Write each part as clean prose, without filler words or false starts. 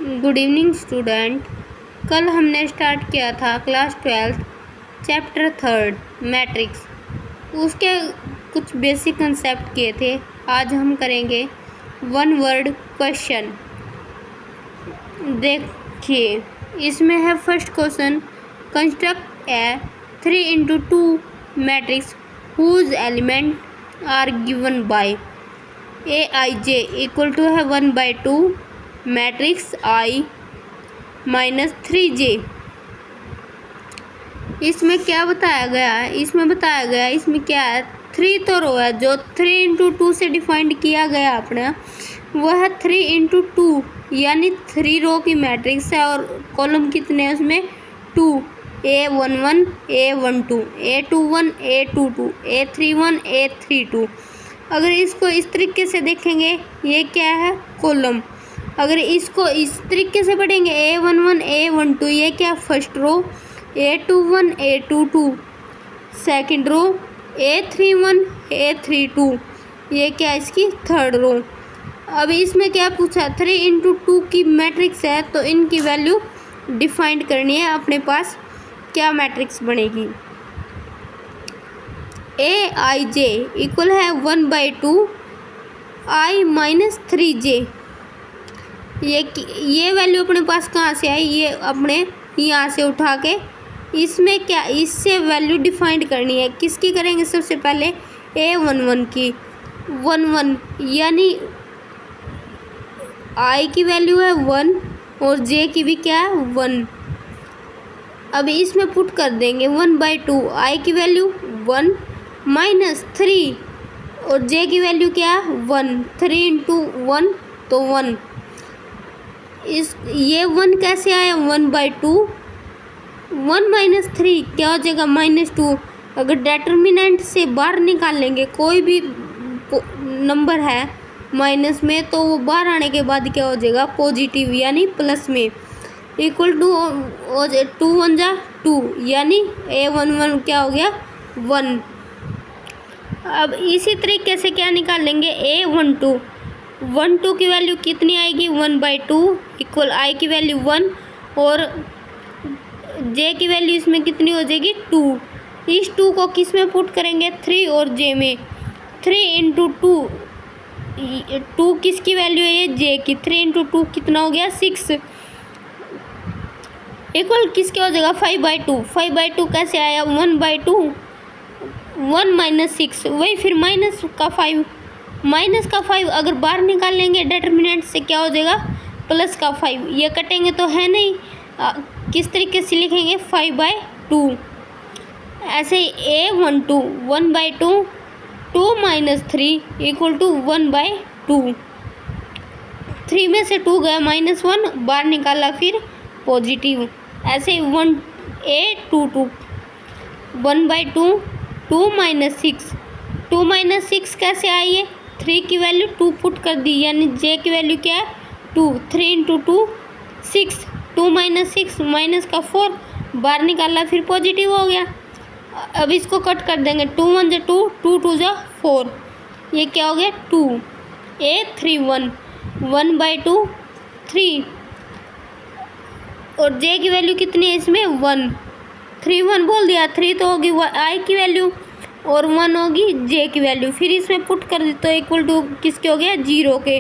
Good evening student. कल हमने start किया था क्लास 12 चैप्टर 3 मैट्रिक्स। उसके कुछ बेसिक कंसेप्ट किए थे। आज हम करेंगे वन वर्ड क्वेश्चन। देखिए इसमें है first question, construct a 3x2 matrix whose element are given by Aij equal to है 1/2 मैट्रिक्स I माइनस 3j। इसमें क्या बताया गया है? इसमें क्या है, 3 तो रो है जो 3x2 से डिफाइंड किया गया अपना, वह है 3x2 यानी 3 रो की मैट्रिक्स है और कॉलम कितने हैं उसमें 2, A11 A12 A21 A22 A31 A32। अगर इसको इस तरीके से देखेंगे ये क्या है कॉलम। अगर इसको इस तरीके से पढ़ेंगे A11 A12 ये क्या first row, A21 A22 second row, A31 A32 ये क्या इसकी थर्ड रो। अब इसमें क्या पूछा 3x2 की मैट्रिक्स है तो इनकी वैल्यू डिफाइंड करनी है। अपने पास क्या मैट्रिक्स बनेगी, Aij इक्वल है 1/2 I माइनस 3j। ये वैल्यू अपने पास कहाँ से आई, ये अपने यहाँ से उठा के इसमें क्या इससे वैल्यू डिफाइंड करनी है। किसकी करेंगे सबसे पहले A11 की 1 यानी I की वैल्यू है 1 और J की भी क्या है 1। अब इसमें पुट कर देंगे 1/2 I की वैल्यू 1 माइनस 3 और J की वैल्यू क्या है 1, 3 × 1 तो 1। ये 1 कैसे आया 1/2, 1 माइनस 3 क्या हो जाएगा -2। अगर डेटर्मिनेंट से बाहर निकालेंगे कोई भी नंबर है माइनस में तो वो बाहर आने के बाद क्या हो जाएगा पॉजिटिव यानी प्लस में, इक्वल टू 2 1 जा 2 यानी A11 क्या हो गया 1। अब इसी तरीके से क्या निकाल लेंगे A12 की वैल्यू कितनी आएगी 1/2 इक्वल I की वैल्यू 1 और J की वैल्यू इसमें कितनी हो जाएगी 2। इस 2 को किस में पुट करेंगे 3 और J में, 3 × 2 2 किसकी वैल्यू है ये J की, 3 × 2 कितना हो गया 6 इक्वल किसके हो जाएगा 5/2। 5/2 कैसे आया 1/2 1 माइनस 6 वही फिर माइनस का 5 अगर बाहर निकाल लेंगे डेटर्मिनेंट से क्या हो जाएगा प्लस का 5। ये कटेंगे तो है नहीं, किस तरीके से लिखेंगे 5/2। ऐसे A12 1/2 2 माइनस 3 इक्वल टू 1/2। 3 में से 2 गया -1 बाहर निकाला फिर पॉजिटिव। ऐसे 1 A22 1/2 2 माइनस 6 2 माइनस 6 कैसे आई है 3 की वैल्यू 2 पुट कर दी यानी J की वैल्यू क्या है 2, 3 × 2 6 2 माइनस 6 माइनस का 4 बाहर निकाला फिर पॉजिटिव हो गया। अब इसको कट कर देंगे 2 1 जा 2 2 2 जा 4 ये क्या हो गया 2 A31 1/2 3 और J की वैल्यू कितनी है इसमें 1, 3 1 बोल दिया, 3 तो होगी I की वैल्यू और 1 होगी J की वैल्यू। फिर इसमें पुट कर दी तो इक्वल टू किसके हो गया 0 के,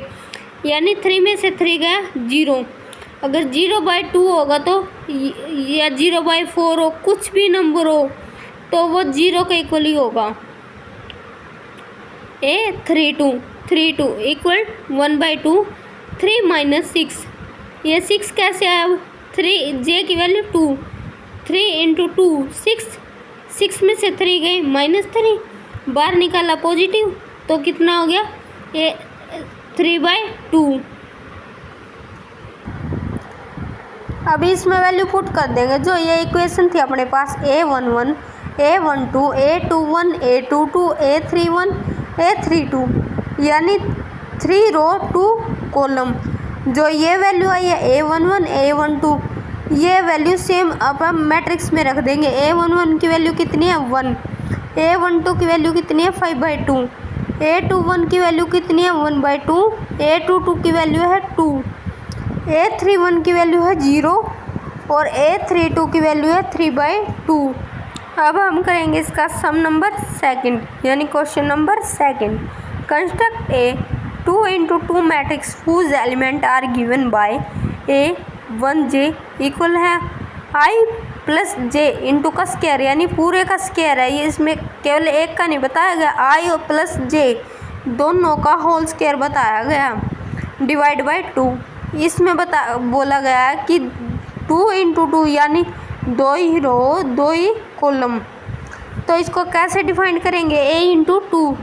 यानी 3 में से 3 गया 0। अगर 0/2 होगा तो या 0/4 हो कुछ भी नंबर हो तो वो 0 के इक्वल ही होगा। A32 इक्वल 1/2 3 माइनस 6 ये 6 कैसे आया 3 J की वैल्यू 2, 3 × 2 6 में से 3 गए -3 बाहर निकाला पॉजिटिव तो कितना हो गया ये 3/2। अभी इसमें वैल्यू पुट कर देंगे जो ये इक्वेशन थी अपने पास A11 A12 A21 A22 A31 A32 यानी 3 रो 2 कॉलम। जो ये वैल्यू आई है A11 A12 ये वैल्यू सेम अब हम मैट्रिक्स में रख देंगे। A11 की वैल्यू कितनी है 1, A12 की वैल्यू कितनी है 5/2, A21 की वैल्यू कितनी है 1/2, A22 की वैल्यू है 2, A31 की वैल्यू है 0 और A32 की वैल्यू है 3/2। अब हम करेंगे इसका सम नंबर सेकंड, यानी question number second. Construct a 2x2 matrix whose element are given by A1j equal है i प्लस जे इंटू का स्क्वायर, यानी पूरे का स्क्वायर है ये, इसमें केवल एक का नहीं बताया गया, i और प्लस जे दोनों का होल स्क्वायर बताया गया, डिवाइड बाय 2। इसमें बोला गया है कि 2x2 यानी 2 ही रो 2 ही कॉलम। तो इसको कैसे डिफाइन करेंगे, a इंटू 2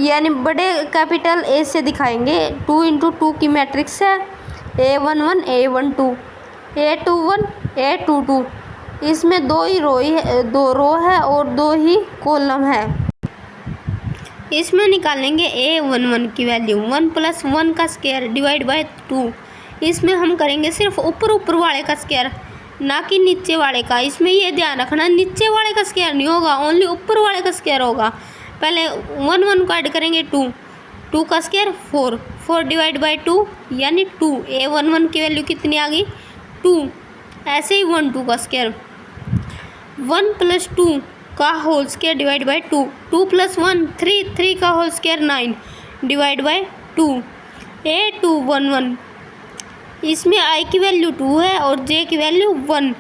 यानी बड़े कैपिटल A से दिखाएंगे। 2x2 की मैट्रिक्स है A11 A12 A21 A22, इसमें 2 ही रो है और 2 ही कॉलम है। इसमें निकालेंगे A11 की वैल्यू 1 + 1 का स्क्वायर डिवाइड बाय 2। इसमें हम करेंगे सिर्फ ऊपर वाले का स्क्वायर, ना कि नीचे वाले का। इसमें ये ध्यान रखना नीचे वाले का स्क्वायर नहीं होगा, ओनली ऊपर वाले का स्क्वायर होगा। पहले 1 को ऐड करेंगे 2 का स्क्वायर 4 डिवाइड बाय 2 यानी 2। A11 की वैल्यू कितनी आ गई 2। ऐसे ही 1 2 का स्क्वायर 1 + 2 का होल स्क्वायर डिवाइड बाय 2 + 1 3 का whole square 9 divide by 2। A211 इसमें i की वैल्यू 2 है और j की वैल्यू 1।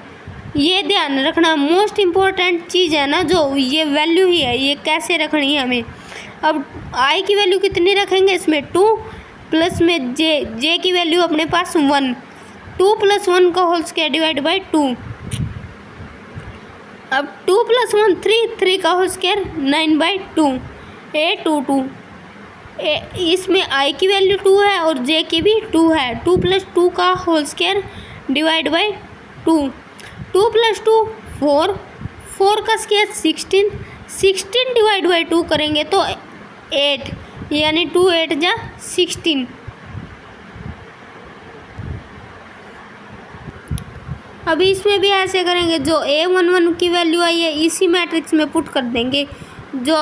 ये ध्यान रखना, मोस्ट इम्पोर्टेंट चीज़ है ना, जो ये वैल्यू ही है, ये कैसे रखनी है हमें। अब i की वैल्यू कितनी रखेंगे इसमें 2 प्लस में j की वैल्यू अपने पास 1 2 + 1 का होल स्क्वायर डिवाइड बाय 2। अब 2 + 1 3 का होल स्क्वायर 9/2। A22 इसमें i की वैल्यू 2 है और j की भी 2 है। 2 + 2 का होल स्क्वायर डिवाइड बाय 2। 2 + 2 4 का स्क्वायर 16 डिवाइड बाय 2 करेंगे तो 8, यानी 2 8 जा 16। अभी इसमें भी ऐसे करेंगे, जो A11 की वैल्यू आई है इसी मैट्रिक्स में पुट कर देंगे जो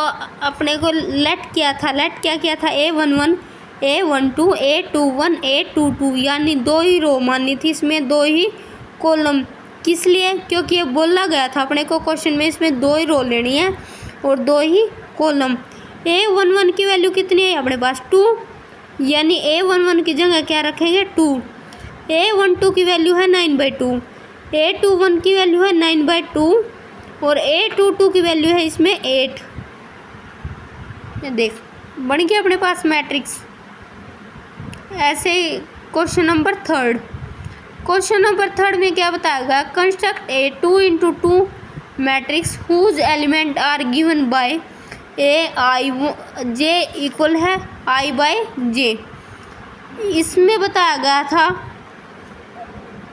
अपने को लेट क्या किया था A11 A12 A21 A22, यानी 2 ही रो मानी थी, इसमें 2 ही कॉलम। किस लिए, क्योंकि ये बोला गया था अपने को क्वेश्चन में इसमें 2 ही रो लेनी है और 2 ही कॉलम। A11 की वैल्यू कितनी है अपने पास 2, यानी A11 की जगह क्या रखेंगे 2। A12 की वैल्यू है 9/2, A21 की वैल्यू है 9/2 और A22 की वैल्यू है इसमें 8। ये देख बन गया अपने पास मैट्रिक्स। ऐसे क्वेश्चन नंबर थर्ड में क्या बताएगा, construct a 2x2 matrix whose element are given by Aij equal है i/j। इसमें बताया गया था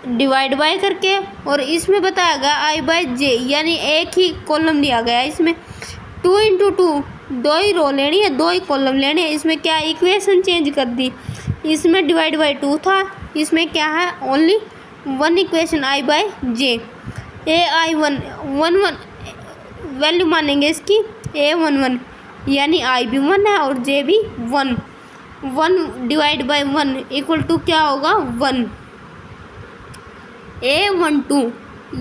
डिवाइड बाय करके और इसमें बताया गया i/j, यानी एक ही कॉलम लिया गया है। इसमें 2x2 2 ही रो लेनी है 2 ही कॉलम लेने हैं। इसमें क्या इक्वेशन चेंज कर दी, इसमें डिवाइड बाय 2 था, इसमें क्या है only 1 equation i/j। ai1 value मानेंगे इसकी A11, यानी i भी 1 है और j भी 1 डिवाइड बाय 1 इक्वल टू क्या होगा 1। A12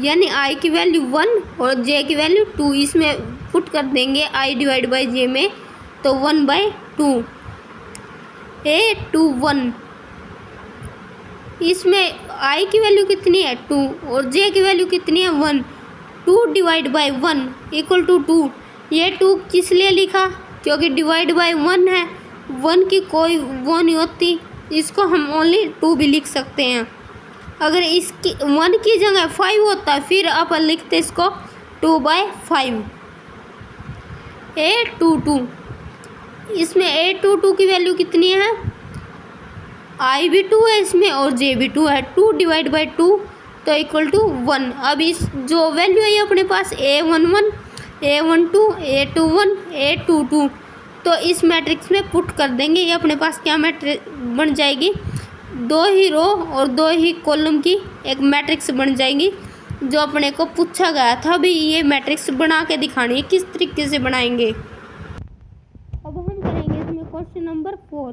यानी i की वैल्यू 1 और j की वैल्यू 2, इसमें पुट कर देंगे i डिवाइड बाय j में तो 1/2। A21 इसमें i की वैल्यू कितनी है 2 और j की वैल्यू कितनी है 1। 2 डिवाइड बाय 1 इक्वल टू 2। ये 2 किस लिए लिखा, क्योंकि डिवाइड बाय 1 है, 1 की कोई वो नहीं होती, इसको हम ओनली 2 भी लिख सकते हैं। अगर इसकी 1 की जगह 5 होता फिर अपन लिखते इसको 2/5। A22 इसमें A22 की वैल्यू कितनी है, i भी 2 है इसमें और j भी 2 है। 2 डिवाइड बाय 2 तो इक्वल टू 1। अब इस जो वैल्यू है अपने पास A11 A12 A21 A22, तो इस मैट्रिक्स में पुट कर देंगे। ये अपने पास क्या मैट्रिक्स बन जाएगी, 2 ही रो और 2 ही कॉलम की एक मैट्रिक्स बन जाएगी, जो अपने को पूछा गया था। अभी ये मैट्रिक्स बना के दिखानी है, किस तरीके से बनाएंगे। अब हम करेंगे इसमें question number 4।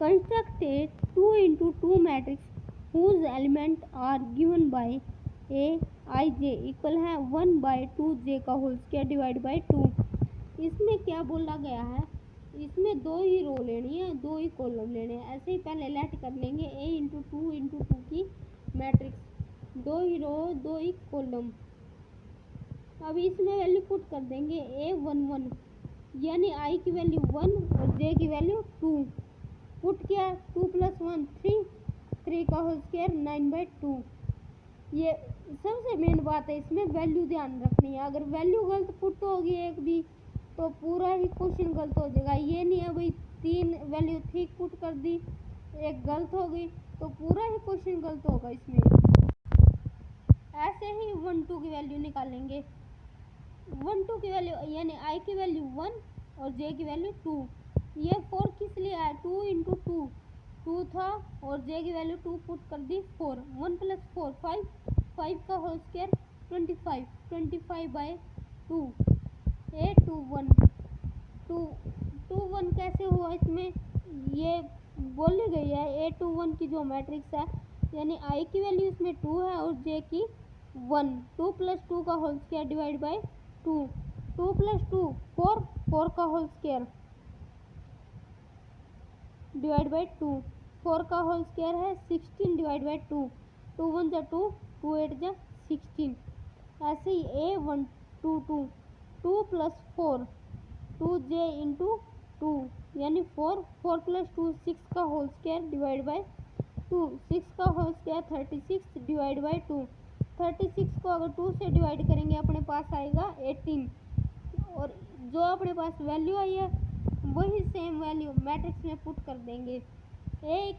Construct a 2x2 matrix whose element are given by a i j equal है 1/2 का होल स्क्वायर डिवाइड बाय 2। इसमें क्या बोला गया है, इसमें 2 ही रो लेनी है, 2 ही कॉलम लेने हैं। ऐसे ही पहले लेट कर लेंगे a इंटू टू की मैट्रिक्स, 2 ही रो 2 ही कॉलम। अब इसमें वैल्यू पुट कर देंगे a11 यानी i की वैल्यू 1 और j की वैल्यू 2। पुट किया 2 + 1 3 का होल स्क्वायर 9/2। ये सबसे मेन बात है, इसमें वैल्यू ध्यान रखनी है। अगर वैल्यू गलत पुट होगी एक भी तो पूरा ही क्वेश्चन गलत हो जाएगा। ये नहीं है भाई 3 वैल्यू ठीक पुट कर दी, एक गलत हो गई तो पूरा ही क्वेश्चन गलत होगा इसमें। ऐसे ही 1 2 की वैल्यू निकालेंगे। 1 2 की वैल्यू यानी i की वैल्यू 1 और j की वैल्यू 2। ये 4 किस लिए है, 2 इंटू 2 था और j की वैल्यू 2 पुट कर दी 4। 1 + 4 5 का होल स्क्वायर 25/2 a21 2 1 कैसे हुआ इसमें, ये बोली गई है a21 की जो मैट्रिक्स है यानी i की वैल्यू इसमें 2 है और j की 1। 2 + 2 का होल स्क्वायर डिवाइड बाय 2। 2 + 2 4 का होल स्क्वायर डिवाइड बाय 2। 4 का होल स्क्वायर है 16 डिवाइड बाय 2। 2 1 जा 2, 2 8 जा 16। ऐसे ही a122 2 + 4 2j इंटू 2 यानी 4 + 2 6 का होल स्क्वायर डिवाइड बाय 2। 6 का होल स्क्वायर 36 डिवाइड बाय 2। 36 को अगर 2 से डिवाइड करेंगे अपने पास आएगा 18 और जो अपने पास वैल्यू आई है वही सेम वैल्यू मैट्रिक्स में पुट कर देंगे। a =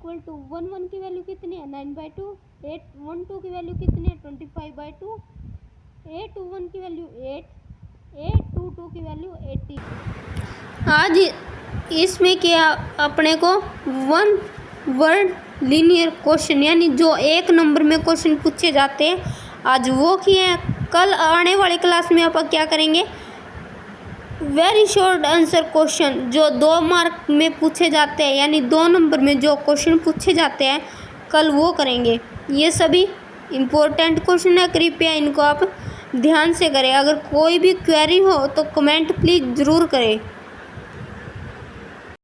1 1 की वैल्यू कितनी है 9/2, a 1 2 की वैल्यू कितनी है 25/2, a 21 की वैल्यू 8, a 22 की वैल्यू 80। आज इसमें क्या अपने को 1 वर्ड लीनियर क्वेश्चन यानी जो 1 नंबर में क्वेश्चन पूछे जाते हैं आज वो किए हैं। कल आने वाली क्लास में आप क्या करेंगे, वेरी शॉर्ट आंसर क्वेश्चन जो 2 मार्क में पूछे जाते हैं यानी 2 नंबर में जो क्वेश्चन पूछे जाते हैं कल वो करेंगे। ये सभी इम्पोर्टेंट क्वेश्चन है, कृपया इनको आप ध्यान से करें। अगर कोई भी क्वेरी हो तो कमेंट प्लीज़ ज़रूर करें।